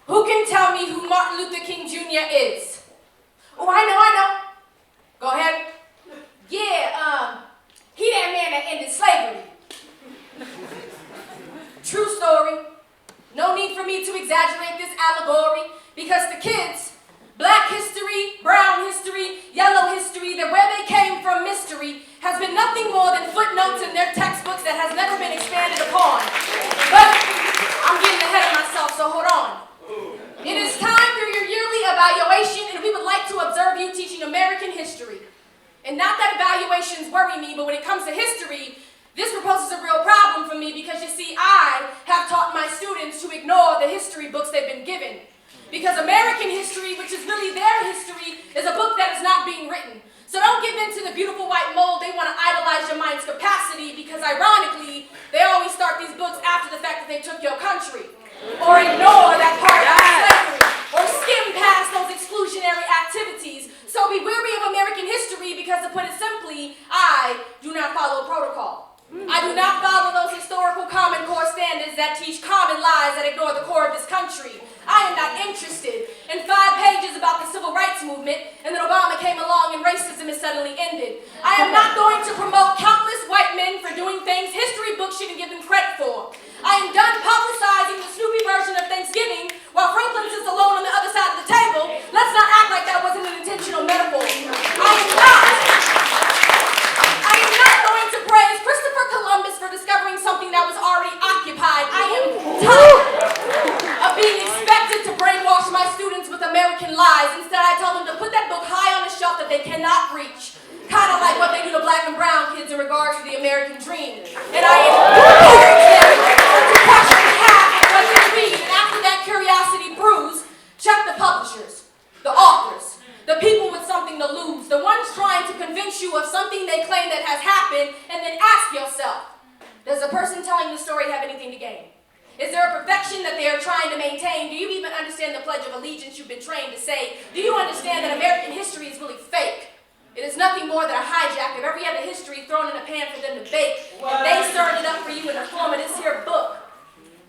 Who can tell me who Martin Luther King Jr. is? Oh, I know. Go ahead. Yeah, he that man that ended slavery. True story. No need for me to exaggerate this allegory, because the kids, black history, brown history, yellow history, that where they came from mystery has been nothing more than footnotes in their textbooks that has never been expanded upon. But I'm getting ahead of myself, so hold on. It is time for your yearly evaluation, and we would like to observe you teaching American history. And not that evaluations worry me, but when it comes to history, this proposes a real problem for me, because you see, I have taught my students to ignore the history books they've been given. Because American history, which is really their history, is a book that is not being written. So don't give in to the beautiful white mold. They want to idolize your mind's capacity, because ironically, they always start these books after the fact that they took your country. Or ignore that part of slavery. Or skim past those exclusionary activities. So be weary of American history, because to put it simply, I do not follow protocol. I do not follow those historical Common Core standards that teach common lies that ignore the core of this country. I am not interested in 5 pages about the civil rights movement, and then Obama came along and racism is suddenly ended. I am not going to promote countless white men for doing things history books shouldn't give them credit for. I am done publicizing the Snoopy version of Thanksgiving while Franklin sits alone on the other side of the table. Let's not act like that wasn't an intentional metaphor. I am not going to praise Christopher Columbus for discovering something that was already occupied. I am tired of being expected to brainwash my students with American lies. Instead, I tell them to put that book high on a shelf that they cannot reach. Kind of like what they do to black and brown kids in regards to the American dream. And I encourage them to question half of what they read. And after that curiosity brews, check the publishers, the authors, the people with something to lose, the ones trying to convince you of something they claim that has happened, and then ask yourself, does the person telling the story have anything to gain? Is there a perfection that they are trying to maintain? Do you even understand the Pledge of Allegiance you've been trained to say? Do you understand that American history is really fake? It is nothing more than a hijack of every other history thrown in a pan for them to bake, and they served it up for you in the form of this here book.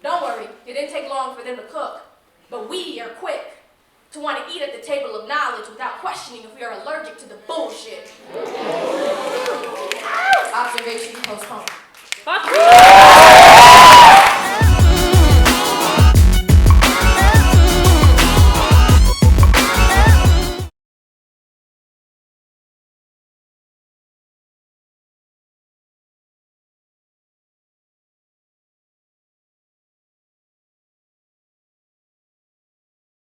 Don't worry, it didn't take long for them to cook, but we are quick to want to eat at the table of knowledge without questioning if we are allergic to the bullshit. Observation postponed.